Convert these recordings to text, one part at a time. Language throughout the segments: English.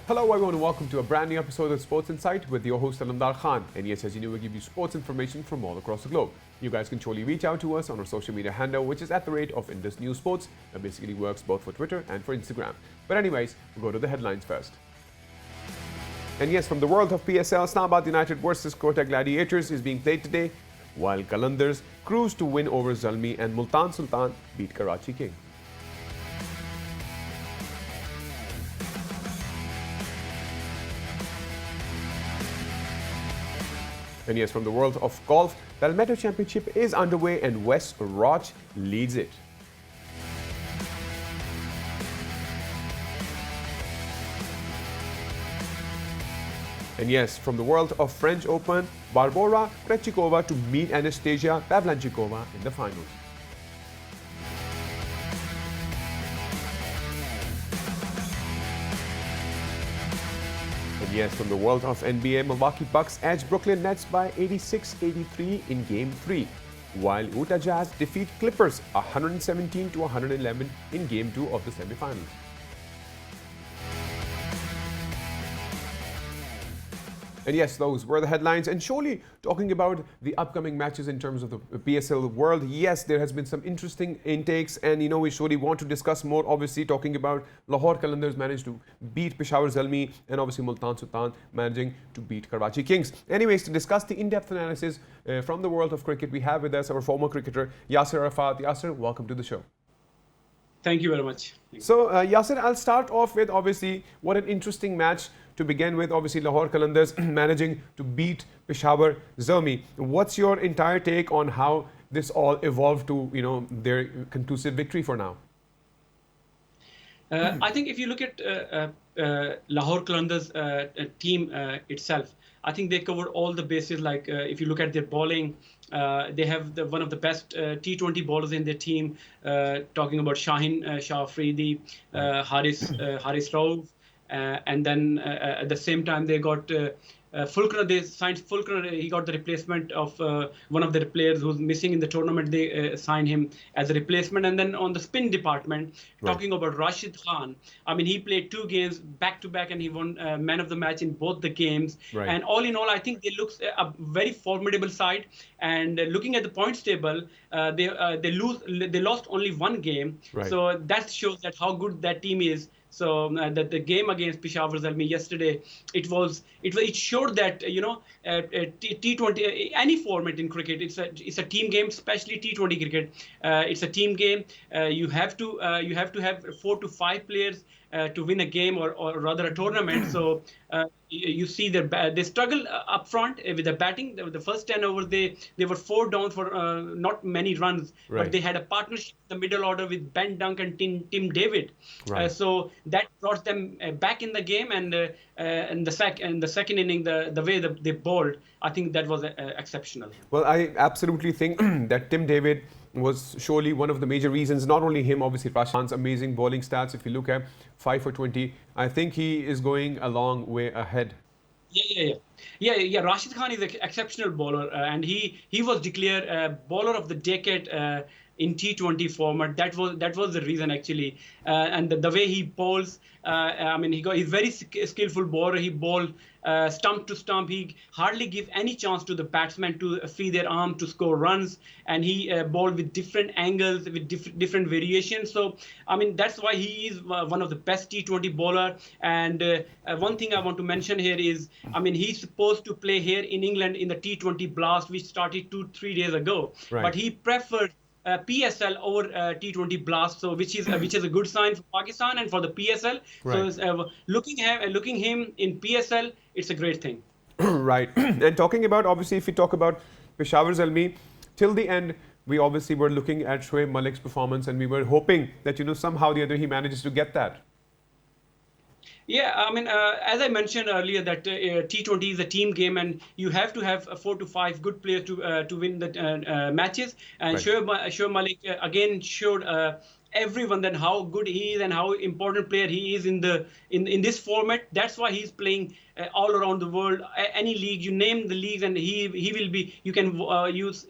Hello everyone and welcome to a brand new episode of Sports Insight with your host Alamdar Khan. And yes, as you know, we give you sports information from all across the globe. You guys can surely reach out to us on our social media handle, which is @ Indus News Sports. That basically works both for Twitter and for Instagram. But anyways, we'll go to the headlines first. And yes, from the world of PSL, Islamabad United versus Quetta Gladiators is being played today, while Qalandars cruise to win over Zalmi and Multan Sultan beat Karachi King. And yes, from the world of golf, the Almeida Championship is underway and Wes Roch leads it. And yes, from the world of French Open, Barbora Krejcikova to meet Anastasia Pavlyuchenkova in the finals. And yes, from the world of NBA, Milwaukee Bucks edge Brooklyn Nets by 86-83 in Game 3, while Utah Jazz defeat Clippers 117-111 in Game 2 of the semifinals. And yes, those were the headlines. And surely, talking about the upcoming matches in terms of the PSL world, yes, there has been some interesting intakes. And, we surely want to discuss more. Obviously, talking about Lahore Qalandars managed to beat Peshawar Zalmi and obviously Multan Sultan managing to beat Karachi Kings. Anyways, to discuss the in-depth analysis from the world of cricket, we have with us our former cricketer, Yasser Arafat. Yasser, welcome to the show. Thank you very much. So, Yasser, I'll start off with, obviously, what an interesting match to begin with. Obviously, Lahore Qalandars managing to beat Peshawar Zalmi. What's your entire take on how this all evolved to, their conclusive victory for now? I think if you look at Lahore Qalandars team itself, I think they covered all the bases. Like if you look at their bowling, they have one of the best T20 bowlers in their team. Talking about Shaheen Shah Afridi, Haris Rauf, and then at the same time they got Fulkner. They signed Fulkner. He got the replacement of one of their players who's missing in the tournament. They signed him as a replacement. And then on the spin department, talking about Rashid Khan, I mean, he played 2 games back to back and he won man of the match in both the games. And all in all, I think they look a very formidable side. And looking at the points table, they lost only 1 game. So that shows that how good that team is. So that the game against Peshawar Zalmi yesterday, it showed that T20 any format in cricket, it's a team game, especially T20 cricket. It's a team game. You have to have 4 to 5 players to win a game or rather a tournament. So you see they struggle up front with the batting. The first 10 overs they were 4 down for not many runs, but they had a partnership in the middle order with Ben Dunk and Tim David. So that brought them back in the game, and in the second inning, the way they bowled, I think that was exceptional. Well, I absolutely think that Tim David was surely one of the major reasons. Not only him, obviously Rashid Khan's amazing bowling stats. If you look at 5 for 20, I think he is going a long way ahead. Yeah. Rashid Khan is an exceptional bowler, and he was declared bowler of the decade in T20 format. That was the reason actually, and the way he bowls. I mean, he's very skillful bowler. He bowled stump to stump. He hardly give any chance to the batsman to free their arm to score runs, and he bowled with different angles, with different variations. So I mean, that's why he is one of the best T20 bowler. And one thing I want to mention here is, I mean, he's supposed to play here in England in the T20 Blast, which started 2-3 days ago, but he preferred PSL over T20 Blast, so which is a good sign for Pakistan and for the PSL. So looking him in PSL, it's a great thing. Right. And talking about, obviously, if we talk about Peshawar Zalmi, till the end, we obviously were looking at Shoaib Malik's performance, and we were hoping that somehow or the other he manages to get that. Yeah, I mean, as I mentioned earlier, that T20 is a team game, and you have to have 4 to 5 good players to win the matches. And Shoaib Malik again showed everyone that how good he is and how important player he is in this format. That's why he's playing all around the world. Any league, you name the leagues, and he will be. You can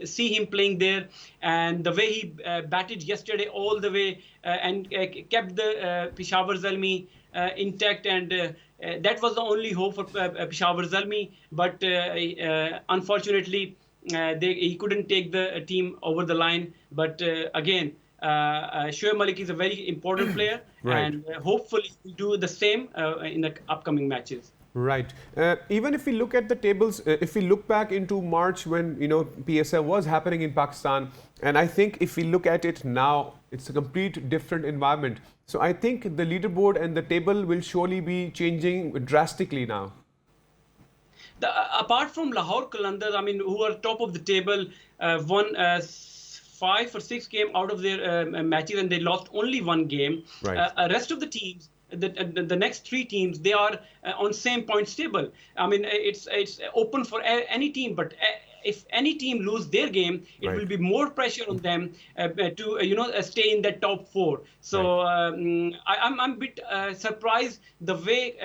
see him playing there, and the way he batted yesterday all the way and kept the Peshawar Zalmi intact, and that was the only hope for Peshawar Zalmi, but unfortunately, he couldn't take the team over the line. But again, Shoaib Malik is a very important player, Right. and hopefully he'll do the same in the upcoming matches. Right. Even if we look at the tables, if we look back into March when PSL was happening in Pakistan, and I think if we look at it now, it's a complete different environment. So I think the leaderboard and the table will surely be changing drastically now. Apart from Lahore Qalandars, I mean, who are top of the table, won 5 or 6 games out of their matches, and they lost only 1 game. Right. Rest of the teams, the next 3 teams, they are on same points table. I mean, it's open for any team, but if any team lose their game, it will be more pressure on them to stay in that top 4. So I'm a bit surprised the way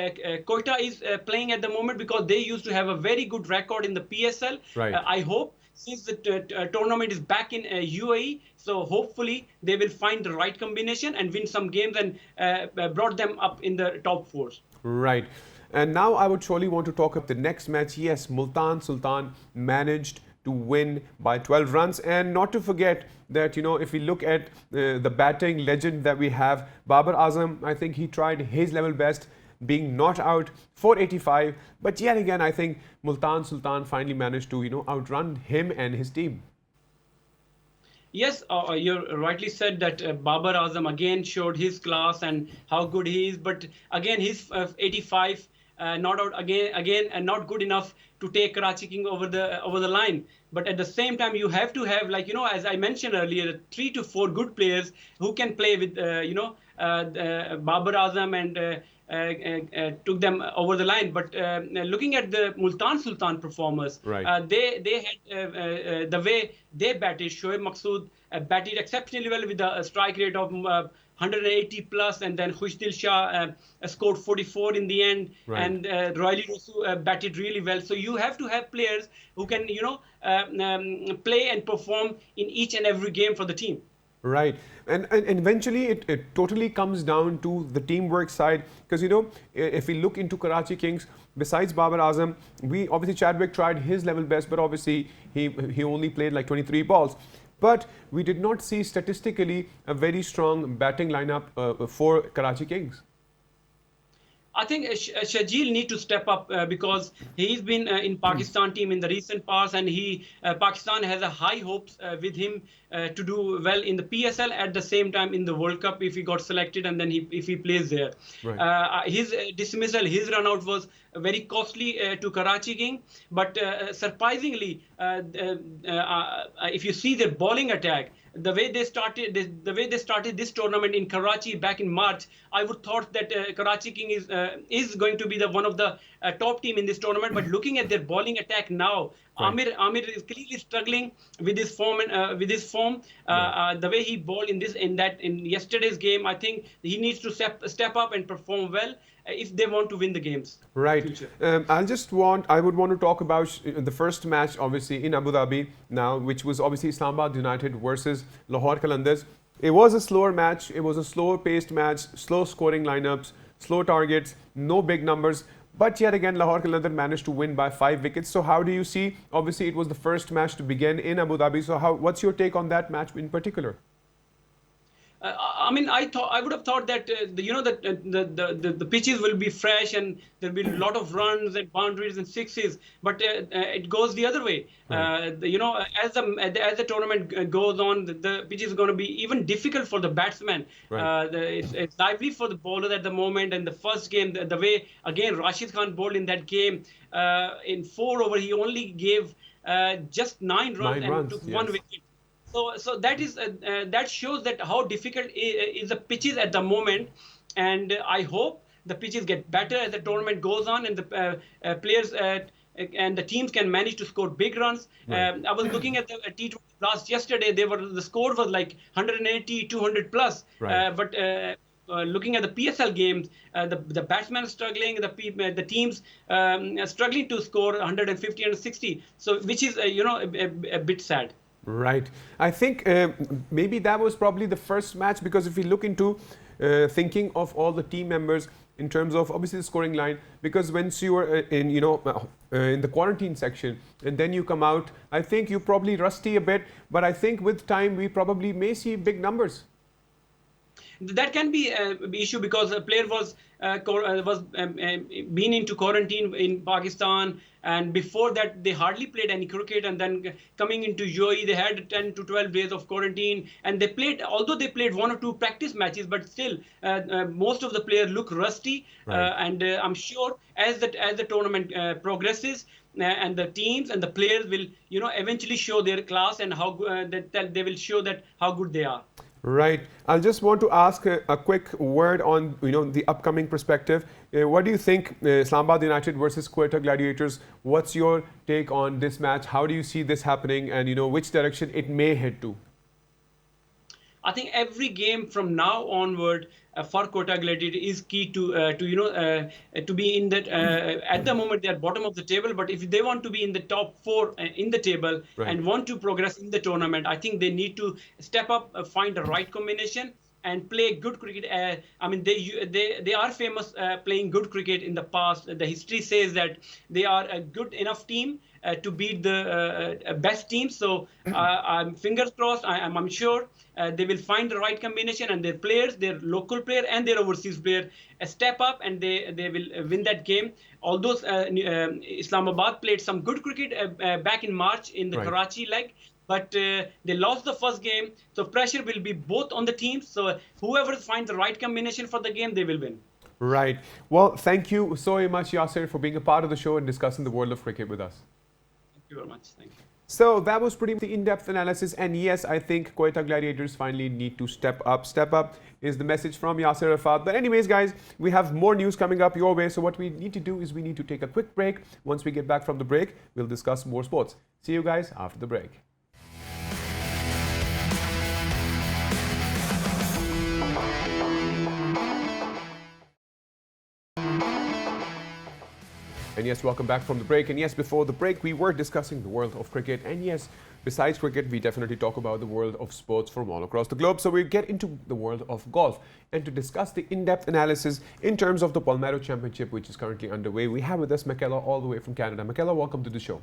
Quetta is playing at the moment, because they used to have a very good record in the PSL. Right. I hope, since the tournament is back in UAE, so hopefully they will find the right combination and win some games and brought them up in the top 4. Right. And now I would surely want to talk about the next match. Yes, Multan Sultan managed to win by 12 runs. And not to forget that, if we look at the batting legend that we have, Babar Azam, I think he tried his level best, being not out for 85. But yet again, I think Multan Sultan finally managed to, outrun him and his team. Yes, you rightly said that Babar Azam again showed his class and how good he is. But again, his 85 not out again, and not good enough to take Karachi King over the line. But at the same time, you have to have, as I mentioned earlier, 3 to 4 good players who can play with Babar Azam and took them over the line. But looking at the Multan Sultan performers, right. They had the way they batted. Shoaib Maqsood batted exceptionally well with a strike rate of 180 plus, and then Khushdil Shah scored 44 in the end, right. and Royali Rosu batted really well. So you have to have players who can, play and perform in each and every game for the team. Right. And eventually it totally comes down to the teamwork side, because if we look into Karachi Kings, besides Babar Azam, obviously Chadwick tried his level best, but obviously he only played like 23 balls. But we did not see statistically a very strong batting lineup for Karachi Kings. I think Shajil need to step up because he's been in Pakistan team in the recent past, and Pakistan has a high hopes with him to do well in the PSL, at the same time in the World Cup if he got selected, and then if he plays there. Right. His dismissal, his run out was very costly to Karachi King, but surprisingly, if you see their bowling attack, the way they started this tournament in Karachi back in March, I would thought that Karachi King is going to be one of the top team in this tournament. But looking at their bowling attack now, right. Amir is clearly struggling with his form and the way he bowled in yesterday's game. I think he needs to step up and perform well if they want to win the games. Right. I would want to talk about the first match, obviously, in Abu Dhabi now, which was obviously Islamabad United versus Lahore Qalandars. It was a slower match. It was a slower paced match, slow scoring lineups, slow targets, no big numbers. But yet again, Lahore Qalandars managed to win by 5 wickets. So how do you see? Obviously, it was the first match to begin in Abu Dhabi. So what's your take on that match in particular? I mean, I would have thought that the pitches will be fresh and there'll be a lot of runs and boundaries and sixes, but it goes the other way. Right. As the tournament goes on, the pitch is going to be even difficult for the batsman. Right. It's lively for the bowler at the moment. And the first game, the way again Rashid Khan bowled in that game, in 4 overs he only gave just 9 runs and took 1 wicket. So that shows that how difficult is the pitches at the moment, and I hope the pitches get better as the tournament goes on, and the players and the teams can manage to score big runs. Right. I was looking at the T20 blast yesterday. The score was like 180, 200 plus. Right. But looking at the PSL games, the batsmen are struggling, the teams are struggling to score 150 and 60. So which is a bit sad. Right. I think maybe that was probably the first match, because if we look into thinking of all the team members, in terms of obviously the scoring line, because once you are in the quarantine section and then you come out, I think you're probably rusty a bit, but I think with time we probably may see big numbers. That can be an issue because a player was been into quarantine in Pakistan, and before that they hardly played any cricket, and then coming into UAE they had 10 to 12 days of quarantine, and they played, although they played 1 or 2 practice matches, but still most of the players look rusty. Right. And I'm sure as the tournament progresses, and the teams and the players will eventually show their class, and how that they will show that how good they are. Right. I just want to ask a quick word on the upcoming perspective. What do you think, Islamabad United versus Quetta Gladiators? What's your take on this match? How do you see this happening, and which direction it may head to? I think every game from now onward for Quetta Gladiator is key to be in that. At the moment they are bottom of the table, but if they want to be in the top 4 in the table, right, and want to progress in the tournament, I think they need to step up, find the right combination, and play good cricket. I mean, they are famous playing good cricket in the past. The history says that they are a good enough team to beat the best teams. So I'm fingers crossed. I'm sure they will find the right combination, and their players, their local player and their overseas player, step up, and they will win that game. Although Islamabad played some good cricket back in March in the right, Karachi leg, but they lost the first game, so pressure will be both on the teams. So whoever finds the right combination for the game, they will win. Right. Well, thank you so much, Yasser, for being a part of the show and discussing the world of cricket with us. Thank you very much. Thank you. So that was pretty much the in-depth analysis, and yes, I think Quetta Gladiators finally need to step up. Step up is the message from Yasser Arafat. But anyways, guys, we have more news coming up your way. So what we need to do is we need to take a quick break. Once we get back from the break, we'll discuss more sports. See you guys after the break. And yes, welcome back from the break. And yes, before the break, we were discussing the world of cricket. And yes, besides cricket, we definitely talk about the world of sports from all across the globe. So we get into the world of golf. And to discuss the in-depth analysis in terms of the Palmetto Championship, which is currently underway, we have with us Mickelson all the way from Canada. Mickelson, welcome to the show.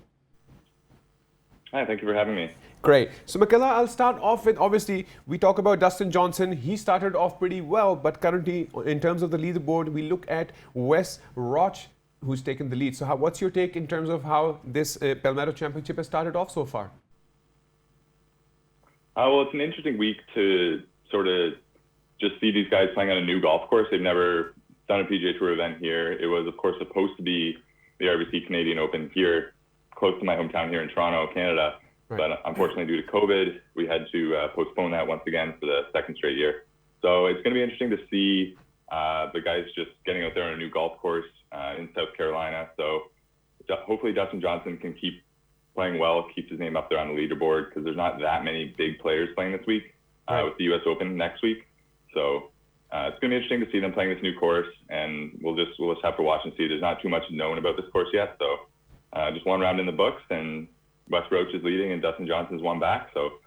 Hi, thank you for having me. Great. So Mickelson, I'll start off with, obviously, we talk about Dustin Johnson. He started off pretty well, but currently, in terms of the leaderboard, we look at Wes Roch, who's taken the lead. So what's your take in terms of how this Palmetto Championship has started off so far? Well, it's an interesting week to sort of just see these guys playing on a new golf course. They've never done a PGA Tour event here. It was, of course, supposed to be the RBC Canadian Open here, close to my hometown here in Toronto, Canada. Right. But unfortunately, due to COVID, we had to postpone that once again for the second straight year. So it's going to be interesting to see the guys just getting out there on a new golf course in South Carolina. So hopefully Dustin Johnson can keep playing well, keeps his name up there on the leaderboard, because there's not that many big players playing this week with the U.S. Open next week. So it's going to be interesting to see them playing this new course, and we'll just have to watch and see. There's not too much known about this course yet, so just one round in the books, and Wes Roach is leading, and Dustin Johnson's one back. So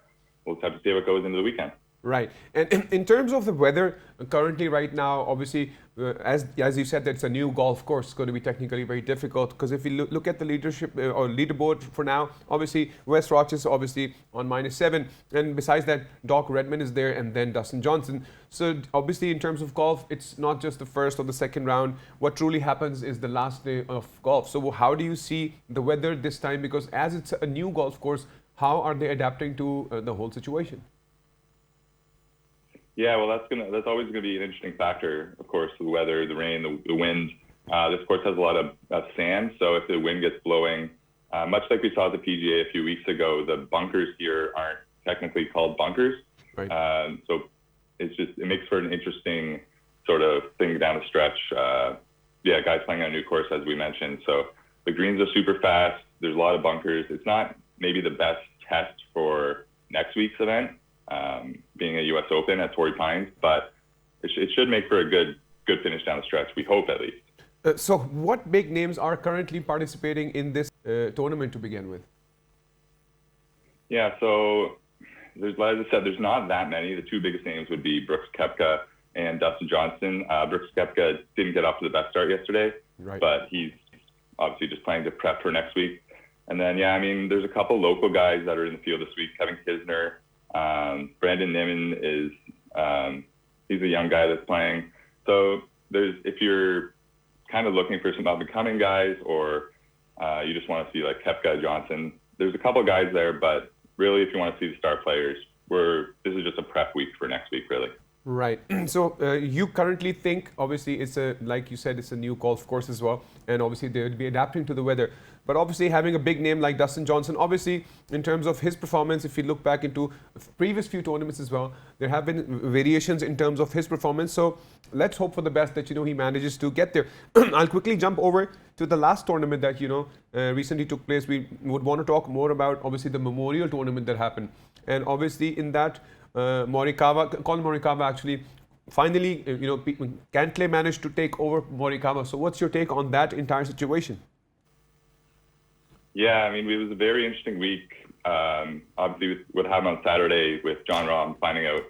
we'll just have to see what goes into the weekend. Right. And in terms of the weather, currently right now, obviously, as you said, that's a new golf course. It's going to be technically very difficult, because if you look at the leadership or leaderboard for now, obviously, Wes Roch is obviously on -7. And besides that, Doc Redman is there, and then Dustin Johnson. So obviously, in terms of golf, it's not just the first or the second round. What truly happens is the last day of golf. So how do you see the weather this time? Because as it's a new golf course, how are they adapting to the whole situation? Yeah, well, that's always gonna be an interesting factor. Of course, the weather, the rain, the wind. This course has a lot of sand, so if the wind gets blowing, much like we saw at the PGA a few weeks ago, the bunkers here aren't technically called bunkers. Right. So it makes for an interesting sort of thing down the stretch. Guys playing on a new course, as we mentioned. So the greens are super fast. There's a lot of bunkers. It's not maybe the best test for next week's event, being a U.S. Open at Torrey Pines, but it should make for a good finish down the stretch. We hope, at least. So what big names are currently participating in this tournament to begin with? Yeah, so as I said, there's not that many. The two biggest names would be Brooks Koepka and Dustin Johnson. Brooks Koepka didn't get off to the best start yesterday, but he's obviously just planning to prep for next week. And then, yeah, I mean, there's a couple local guys that are in the field this week. Kevin Kisner, Brandon Nimmin is, he's a young guy that's playing. So if you're kind of looking for some up-and-coming guys, or you just want to see like Koepka, Johnson, there's a couple guys there, but really if you want to see the star players, this is just a prep week for next week, really. Right. So you currently think, obviously, like you said, it's a new golf course as well, and obviously they would be adapting to the weather. But obviously having a big name like Dustin Johnson, obviously in terms of his performance, if you look back into previous few tournaments as well, there have been variations in terms of his performance. So let's hope for the best that, he manages to get there. I'll quickly jump over to the last tournament that, recently took place. We would want to talk more about, obviously, the Memorial Tournament that happened. And obviously in that, Colin Morikawa actually finally, Cantlay managed to take over Morikawa. So what's your take on that entire situation? Yeah, I mean, it was a very interesting week. Obviously, with what happened on Saturday with Jon Rahm finding out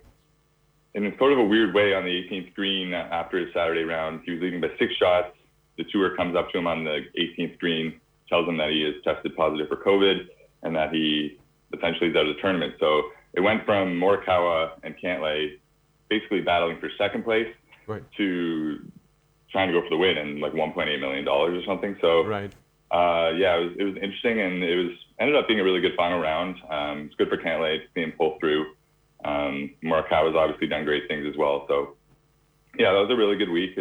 in sort of a weird way on the 18th green after his Saturday round. He was leading by 6 shots. The tour comes up to him on the 18th green, tells him that he is tested positive for COVID and that he essentially is out of the tournament. So it went from Morikawa and Cantlay basically battling for second place to trying to go for the win and like $1.8 million or something. So yeah, it was interesting, and it ended up being a really good final round. It's good for Cantlay to see him pull through. Morikawa's obviously done great things as well. So yeah, that was a really good week.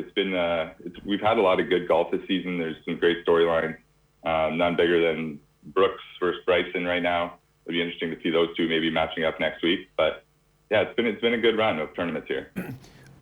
We've had a lot of good golf this season. There's some great storylines. None bigger than Brooks versus Bryson right now. It'll be interesting to see those two maybe matching up next week. But yeah, it's been a good run of tournaments here.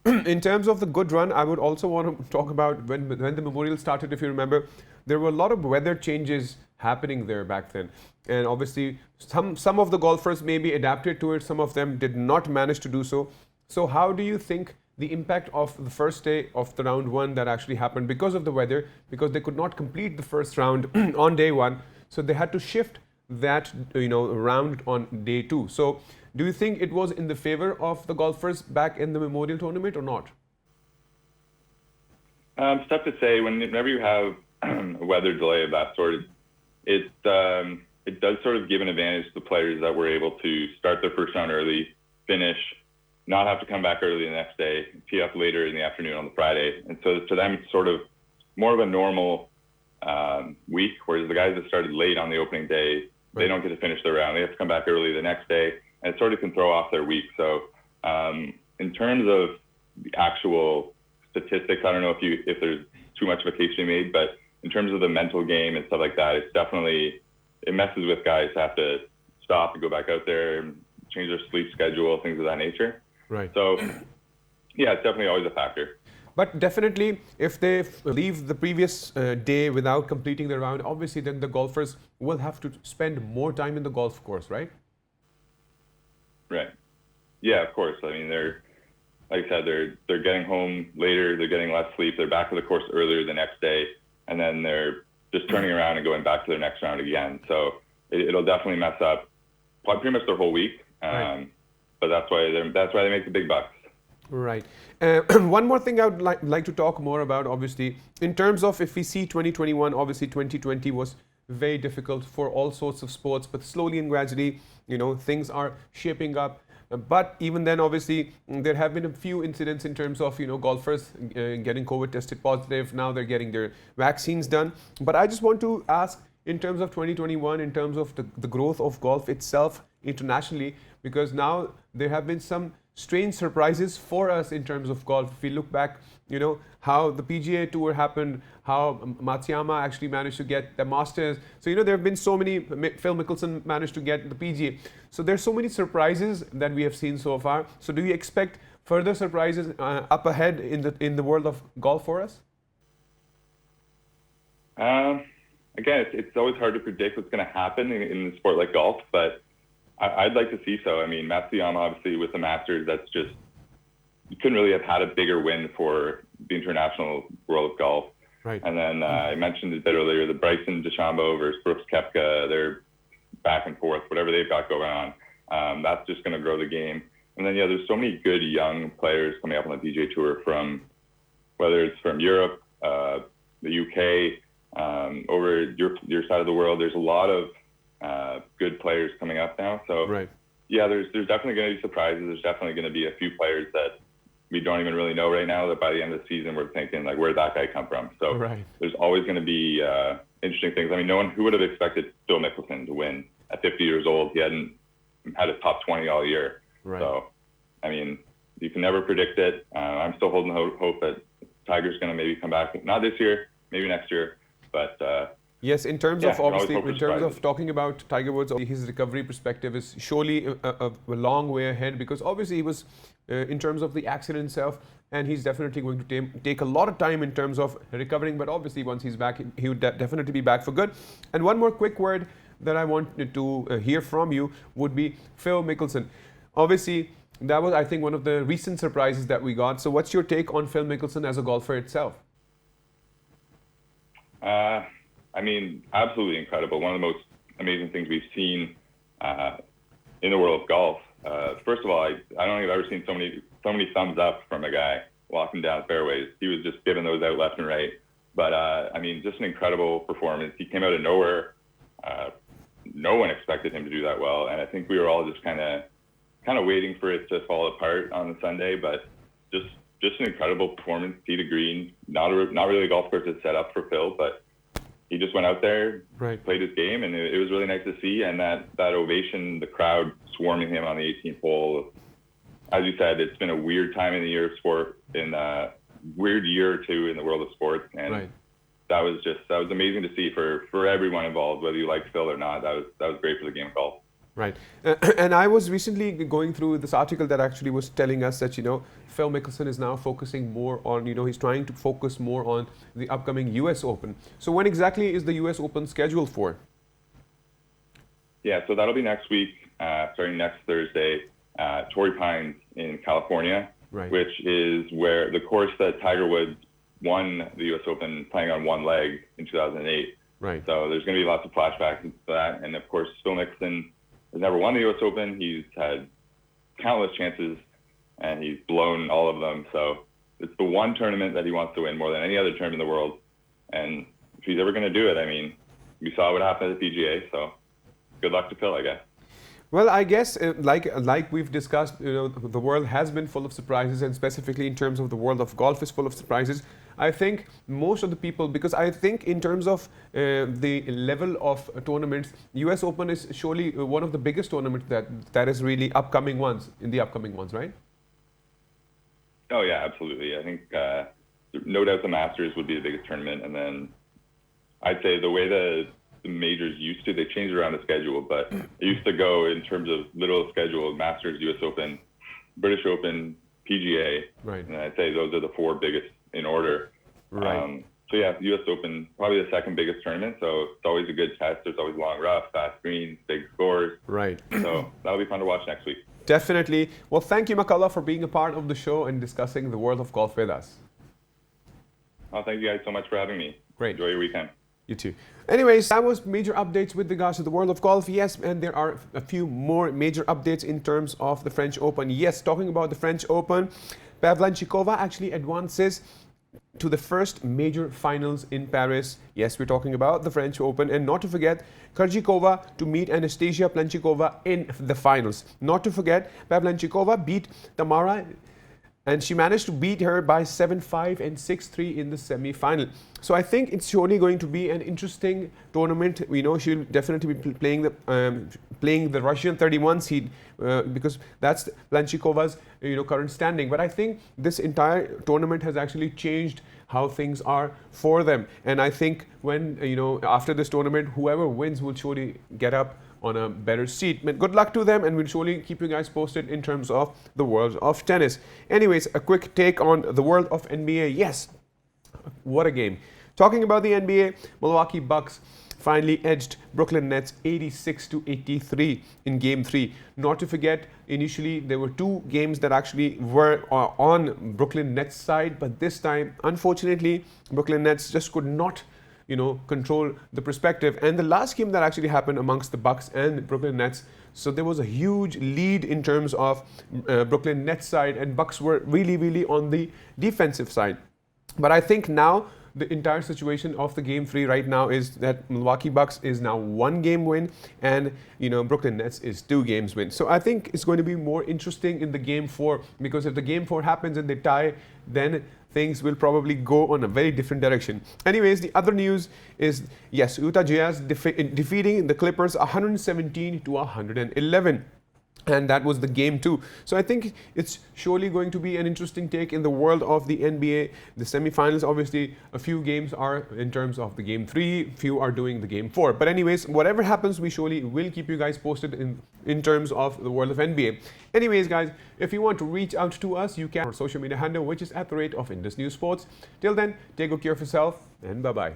In terms of the good run, I would also want to talk about when the Memorial started. If you remember, there were a lot of weather changes happening there back then, and obviously some of the golfers maybe adapted to it. Some of them did not manage to do so. So how do you think the impact of the first day of the round one that actually happened because of the weather, because they could not complete the first round on day one, so they had to shift that round on day two? So do you think it was in the favor of the golfers back in the Memorial Tournament or not? It's tough to say. Whenever you have a weather delay of that sort, it does sort of give an advantage to the players that were able to start their first round early, finish, not have to come back early the next day, tee up later in the afternoon on the Friday. And so to them, it's sort of more of a normal week, whereas the guys that started late on the opening day, they don't get to finish their round. They have to come back early the next day, and it sort of can throw off their week. So in terms of the actual statistics, I don't know if there's too much of a case to be made, but in terms of the mental game and stuff like that, it messes with guys who have to stop and go back out there and change their sleep schedule, things of that nature. Right. So yeah, it's definitely always a factor. But definitely, if they leave the previous day without completing the round, obviously then the golfers will have to spend more time in the golf course, right? Right. Yeah, of course. I mean, like I said, they're getting home later, they're getting less sleep, they're back to the course earlier the next day, and then they're just turning around and going back to their next round again. So it'll definitely mess up pretty much their whole week. But that's why they make the big bucks. Right. One more thing I would like to talk more about, obviously, in terms of if we see 2021, obviously 2020 was very difficult for all sorts of sports, but slowly and gradually, things are shaping up. But even then, obviously, there have been a few incidents in terms of, golfers getting COVID tested positive. Now they're getting their vaccines done. But I just want to ask, in terms of 2021, in terms of the growth of golf itself internationally, because now there have been some strange surprises for us in terms of golf. If we look back, how the PGA Tour happened, how Matsuyama actually managed to get the Masters. So, there have been so many. Phil Mickelson managed to get the PGA. So there's so many surprises that we have seen so far. So do you expect further surprises up ahead in the world of golf for us? Again, it's always hard to predict what's going to happen in a sport like golf, but I'd like to see so. I mean, Matsuyama, obviously, with the Masters, you couldn't really have had a bigger win for the international world of golf. Right. And then I mentioned it a bit earlier, the Bryson DeChambeau versus Brooks Koepka, they're back and forth, whatever they've got going on. That's just going to grow the game. And then, there's so many good young players coming up on the PGA Tour from, whether it's from Europe, the UK, over your side of the world. There's a lot of good players coming up now. So, there's definitely going to be surprises. There's definitely going to be a few players that we don't even really know right now that by the end of the season, we're thinking, like, where'd that guy come from? So there's always going to be interesting things. I mean, who would have expected Phil Mickelson to win at 50 years old? He hadn't had a top 20 all year. So, I mean, you can never predict it. I'm still holding hope that Tiger's going to maybe come back, not this year, maybe next year, but yes, in terms of obviously, in terms of talking about Tiger Woods, his recovery perspective is surely a long way ahead, because obviously he was, in terms of the accident itself, and he's definitely going to take a lot of time in terms of recovering, but obviously once he's back, he would definitely be back for good. And one more quick word that I wanted to hear from you would be Phil Mickelson. Obviously, that was, I think, one of the recent surprises that we got. So what's your take on Phil Mickelson as a golfer itself? I mean, absolutely incredible. One of the most amazing things we've seen in the world of golf. First of all, I don't think I've ever seen so many thumbs up from a guy walking down fairways. He was just giving those out left and right. But I mean, just an incredible performance. He came out of nowhere. No one expected him to do that well, and I think we were all just kind of waiting for it to fall apart on the Sunday. But just an incredible performance, tee to green. Not really a golf course that's set up for Phil, but he just went out there, played his game, and it was really nice to see. And that ovation, the crowd swarming him on the 18th hole. As you said, it's been a weird time in the year of sport, in a weird year or two in the world of sports, and that was amazing to see for everyone involved, whether you like Phil or not. That was great for the game of golf. Right. And I was recently going through this article that actually was telling us that, Phil Mickelson is now focusing more on, he's trying to focus more on the upcoming US Open. So when exactly is the US Open scheduled for? Yeah, so that'll be next week, starting next Thursday, Torrey Pines in California, which is where the course that Tiger Woods won the US Open playing on one leg in 2008. So there's going to be lots of flashbacks to that. And of course, Phil Mickelson has never won the US Open. He's had countless chances, and he's blown all of them. So it's the one tournament that he wants to win more than any other tournament in the world. And if he's ever going to do it, I mean, we saw what happened at the PGA. So good luck to Phil, I guess. Well, I guess like we've discussed, the world has been full of surprises, and specifically in terms of the world of golf is full of surprises. I think most of the people, because I think in terms of the level of tournaments, US Open is surely one of the biggest tournaments that is really in the upcoming ones, right? Oh yeah, absolutely. I think no doubt the Masters would be the biggest tournament, and then I'd say the way the majors used to, they changed around the schedule, but it used to go in terms of middle of schedule: Masters, US Open, British Open, PGA, and I'd say those are the four biggest in order. So yeah, US Open, probably the second biggest tournament, so it's always a good test. There's always long rough, fast greens, big scores. So that'll be fun to watch next week. Definitely. Well, thank you, McCullough, for being a part of the show and discussing the world of golf with us. Well, thank you guys so much for having me. Great. Enjoy your weekend. You too. Anyways, that was major updates with regards to the world of golf. Yes, and there are a few more major updates in terms of the French Open. Yes, talking about the French Open, Pavlyuchenkova actually advances to the first major finals in Paris. Yes, we're talking about the French Open. And not to forget, Krejcikova to meet Anastasia Pavlyuchenkova in the finals. Not to forget, Pavlyuchenkova beat Tamara, and she managed to beat her by 7-5 and 6-3 in the semi-final. So I think it's surely going to be an interesting tournament. We know she'll definitely be playing the Russian 31 seed because that's Pavlyuchekova's current standing. But I think this entire tournament has actually changed how things are for them. And I think when after this tournament, whoever wins will surely get up on a better seat. But good luck to them, and we'll surely keep you guys posted in terms of the world of tennis. Anyways, a quick take on the world of NBA. Yes, what a game. Talking about the NBA, Milwaukee Bucks finally edged Brooklyn Nets 86-83 in Game 3. Not to forget, initially there were two games that actually were on Brooklyn Nets side, but this time, unfortunately, Brooklyn Nets just could not control the perspective. And the last game that actually happened amongst the Bucks and Brooklyn Nets, so there was a huge lead in terms of Brooklyn Nets side, and Bucks were really, really on the defensive side. But I think now the entire situation of the game 3 right now is that Milwaukee Bucks is now 1 game win, and Brooklyn Nets is 2 games win. So I think it's going to be more interesting in the game 4, because if the game 4 happens and they tie, then things will probably go on a very different direction. Anyways, the other news is, yes, Utah Jazz defeating the Clippers 117-111. And that was the game 2. So I think it's surely going to be an interesting take in the world of the NBA. The semifinals, obviously, a few games are in terms of the game 3, few are doing the game 4. But anyways, whatever happens, we surely will keep you guys posted in terms of the world of NBA. Anyways, guys, if you want to reach out to us, you can on our social media handle, which is @Indus News Sports. Till then, take good care of yourself, and bye-bye.